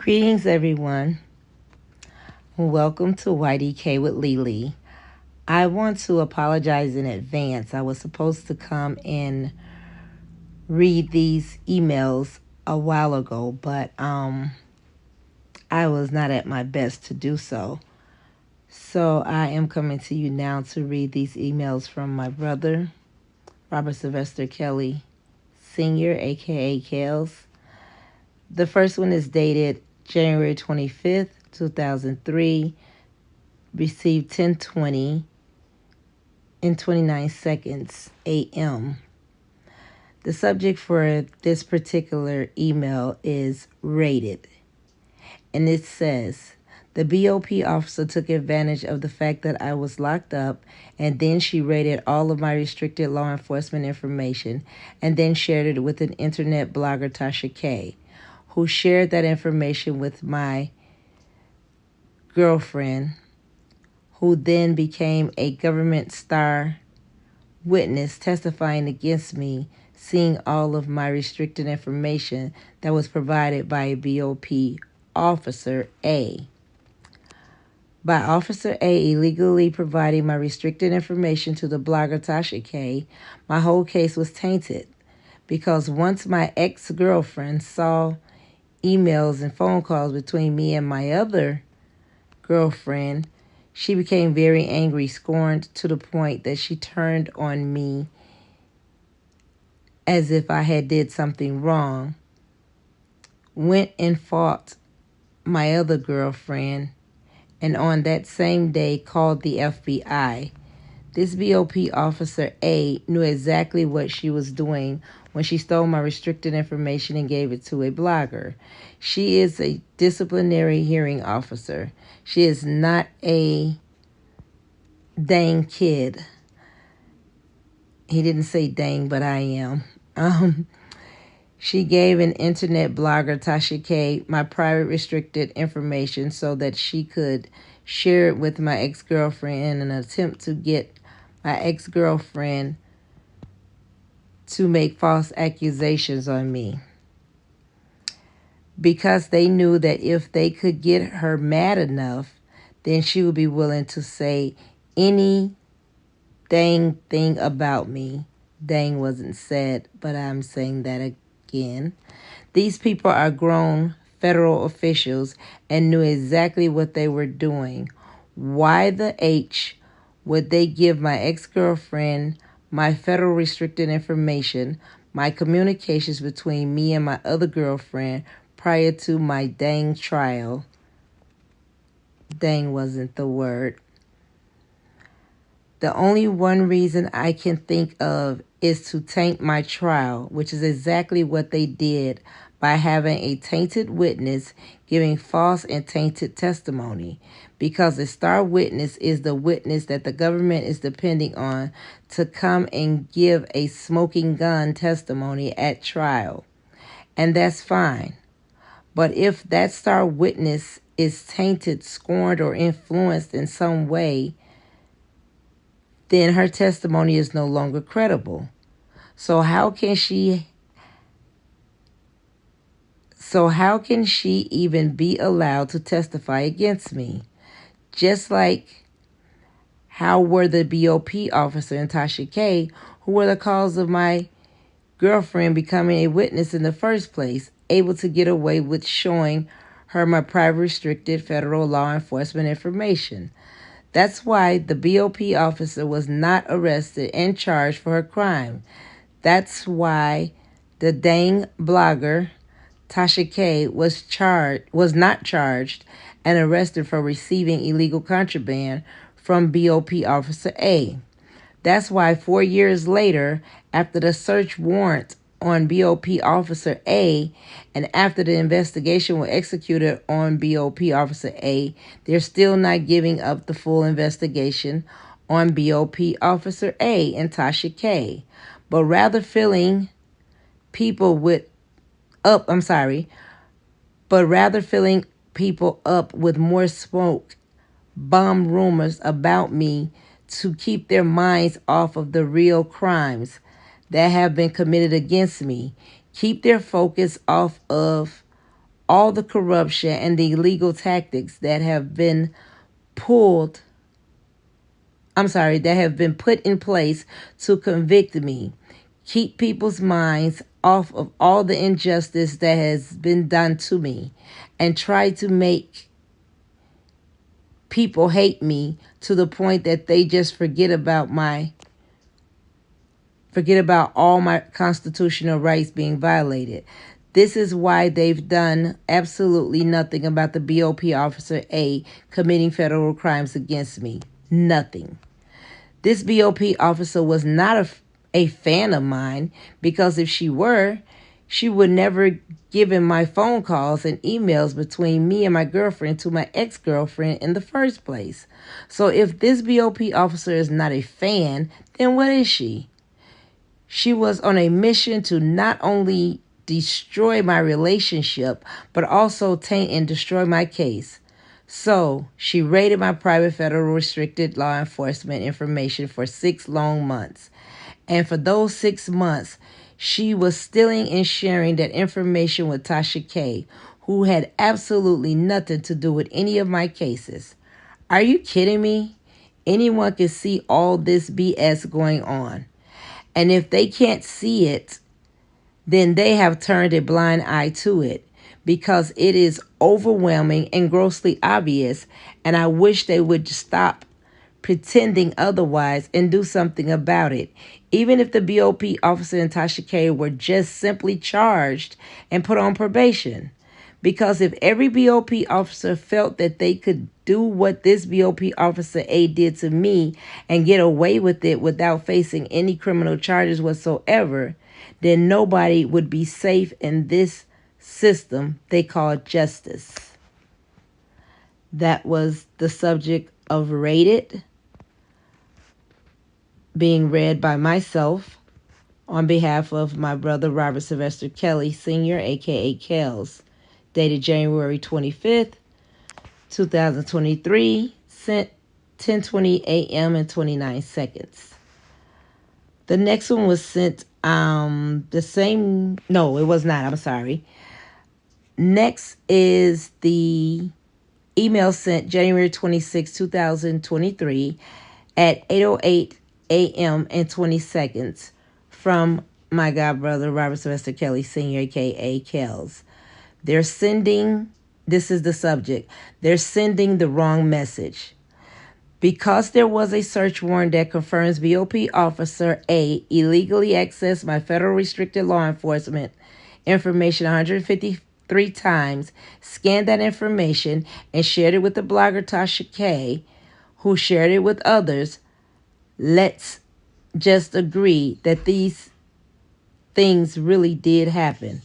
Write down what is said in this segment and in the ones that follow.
Greetings, everyone. Welcome to YDK with Lily. I want to apologize in advance. I was supposed to come and read these emails a while ago, but I was not at my best to do so. So I am coming to you now to read these emails from my brother, Robert Sylvester Kelly Sr., aka Kels. The first one is dated January 25th, 2003. Received 10:20 and 29 seconds a.m. The subject for this particular email is rated. And it says, the BOP officer took advantage of the fact that I was locked up, and then she raided all of my restricted law enforcement information and then shared it with an internet blogger, Tasha K., who shared that information with my girlfriend, who then became a government star witness testifying against me, seeing all of my restricted information that was provided by BOP Officer A. By Officer A illegally providing my restricted information to the blogger Tasha K., my whole case was tainted because once my ex-girlfriend saw emails and phone calls between me and my other girlfriend, she became very angry, scorned to the point that she turned on me as if I had did something wrong, went and fought my other girlfriend, and on that same day called the FBI. This BOP Officer A knew exactly what she was doing when she stole my restricted information and gave it to a blogger. She is a disciplinary hearing officer. She is not a dang kid. He didn't say dang, but I am. She gave an internet blogger, Tasha K., my private restricted information so that she could share it with my ex-girlfriend in an attempt to get my ex-girlfriend to make false accusations on me. Because they knew that if they could get her mad enough, then she would be willing to say any dang thing about me. Dang wasn't said, but I'm saying that again. These people are grown federal officials and knew exactly what they were doing. Why the H would they give my ex-girlfriend my federal restricted information, my communications between me and my other girlfriend prior to my dang trial? Dang wasn't the word. The only one reason I can think of is to taint my trial, which is exactly what they did by having a tainted witness giving false and tainted testimony, because a star witness is the witness that the government is depending on to come and give a smoking gun testimony at trial. And that's fine. But if that star witness is tainted, scorned, or influenced in some way, then her testimony is no longer credible. So how can she even be allowed to testify against me? Just like how were the BOP officer and Tasha K., who were the cause of my girlfriend becoming a witness in the first place, able to get away with showing her my private restricted federal law enforcement information? That's why the BOP officer was not arrested and charged for her crime. That's why the dang blogger, Tasha K., was not charged and arrested for receiving illegal contraband from BOP Officer A. That's why 4 years later, after the search warrant on BOP Officer A, and after the investigation was executed on BOP Officer A, they're still not giving up the full investigation on BOP Officer A and Tasha K, but rather filling people up with more smoke, bomb rumors about me to keep their minds off of the real crimes that have been committed against me. Keep their focus off of all the corruption and the illegal tactics that have been pulled that have been put in place to convict me, keep people's minds off of all the injustice that has been done to me, and try to make people hate me to the point that they just forget about all my constitutional rights being violated. This is why they've done absolutely nothing about the BOP Officer A committing federal crimes against me. Nothing. This BOP officer was not a fan of mine, because if she were, she would never given my phone calls and emails between me and my girlfriend to my ex-girlfriend in the first place. So if this BOP officer is not a fan, then what is she? She was on a mission to not only destroy my relationship, but also taint and destroy my case. So she raided my private federal restricted law enforcement information for 6 long months. And for those 6 months, she was stealing and sharing that information with Tasha K, who had absolutely nothing to do with any of my cases. Are you kidding me? Anyone can see all this BS going on. And if they can't see it, then they have turned a blind eye to it, because it is overwhelming and grossly obvious, and I wish they would stop pretending otherwise and do something about it. Even if the BOP officer and Tasha K were just simply charged and put on probation. Because if every BOP officer felt that they could do what this BOP officer A did to me and get away with it without facing any criminal charges whatsoever, then nobody would be safe in this system they call justice. That was the subject of Rated, being read by myself on behalf of my brother Robert Sylvester Kelly Sr., aka Kells, dated January 25th, 2023, sent 10:20 a.m. and 29 seconds. The next one was sent the same. No, it was not. I'm sorry. Next is the email sent January 26, 2023 at 8:08 a.m. and 20 seconds from my godbrother Robert Sylvester Kelly Sr., aka Kells. This is the subject, they're sending the wrong message. Because there was a search warrant that confirms BOP Officer A illegally accessed my federal restricted law enforcement information 153 times, scanned that information, and shared it with the blogger Tasha K, who shared it with others, let's just agree that these things really did happen.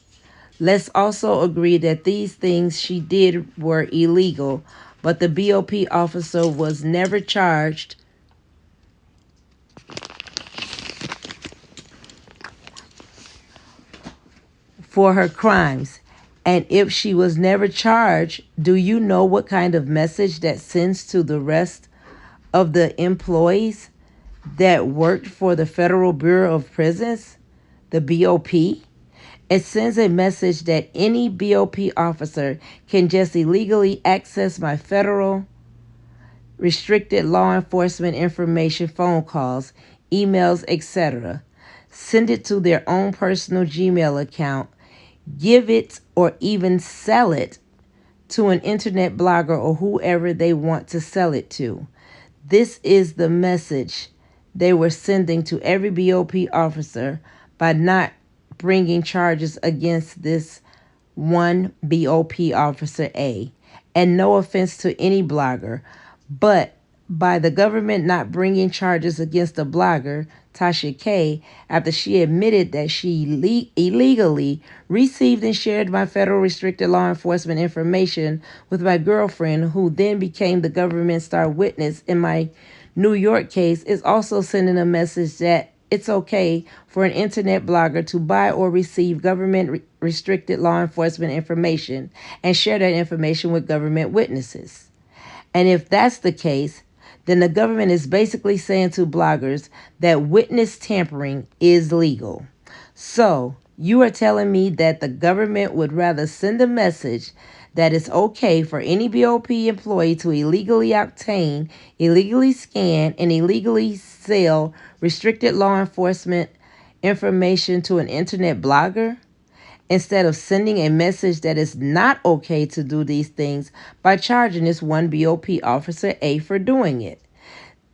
Let's also agree that these things she did were illegal, but the BOP officer was never charged for her crimes. And if she was never charged, do you know what kind of message that sends to the rest of the employees that worked for the Federal Bureau of Prisons, the BOP? It sends a message that any BOP officer can just illegally access my federal restricted law enforcement information, phone calls, emails, etc. Send it to their own personal Gmail account, give it or even sell it to an internet blogger or whoever they want to sell it to. This is the message they were sending to every BOP officer by not bringing charges against this one BOP Officer A. And no offense to any blogger, but by the government not bringing charges against the blogger, Tasha K, after she admitted that she illegally received and shared my federal restricted law enforcement information with my girlfriend, who then became the government star witness in my New York case, is also sending a message that it's okay for an internet blogger to buy or receive government restricted law enforcement information and share that information with government witnesses. And if that's the case, then the government is basically saying to bloggers that witness tampering is legal. So You are telling me that the government would rather send a message that it's okay for any BOP employee to illegally obtain, illegally scan, and illegally sell restricted law enforcement information to an internet blogger, instead of sending a message that it's not okay to do these things by charging this one BOP officer A for doing it.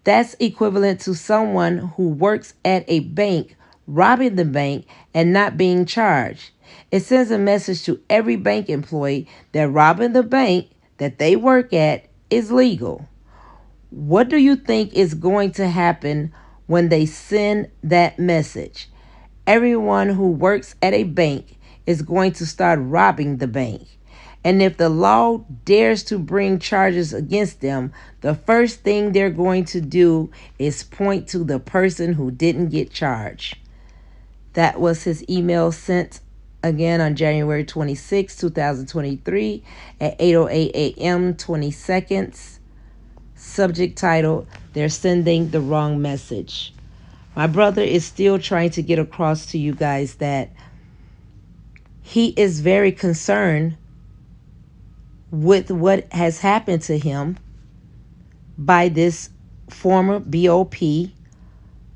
That's equivalent to someone who works at a bank robbing the bank and not being charged. It sends a message to every bank employee that robbing the bank that they work at is legal. What do you think is going to happen when they send that message? Everyone who works at a bank is going to start robbing the bank. And if the law dares to bring charges against them, the first thing they're going to do is point to the person who didn't get charged. That was his email sent again on January 26, 2023 at 8:08 a.m. 20 seconds. Subject title, they're sending the wrong message. My brother is still trying to get across to you guys that he is very concerned with what has happened to him by this former BOP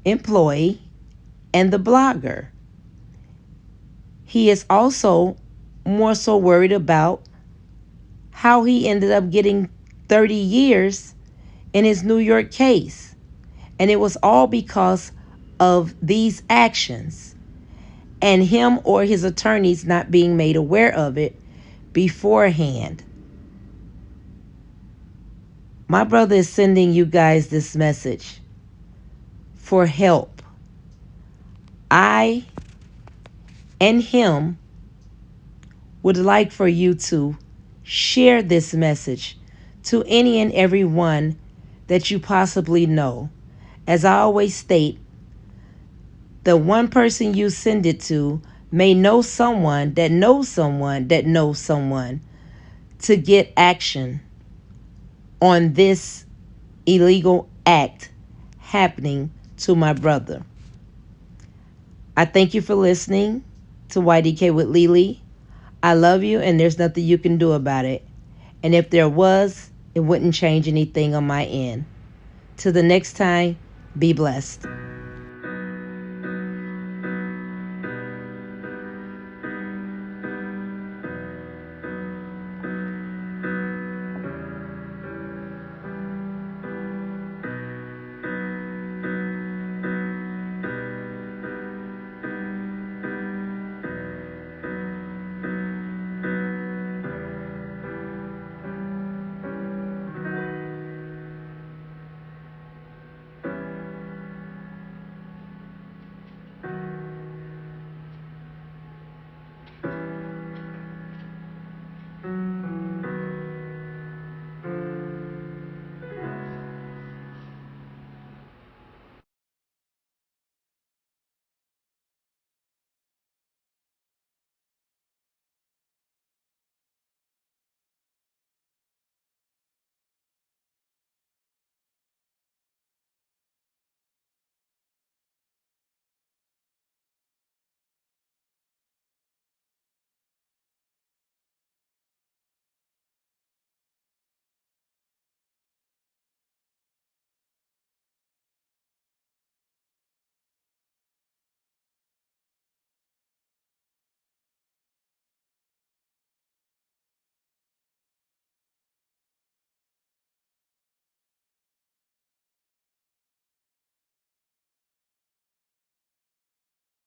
employee and the blogger. He is also more so worried about how he ended up getting 30 years in his New York case. And it was all because of these actions and him or his attorneys not being made aware of it beforehand. My brother is sending you guys this message for help. I and him would like for you to share this message to any and every one that you possibly know. As I always state, the one person you send it to may know someone that knows someone that knows someone to get action on this illegal act happening to my brother. I thank you for listening to YDK with Lily. I love you, and there's nothing you can do about it. And if there was, it wouldn't change anything on my end. Till the next time, be blessed.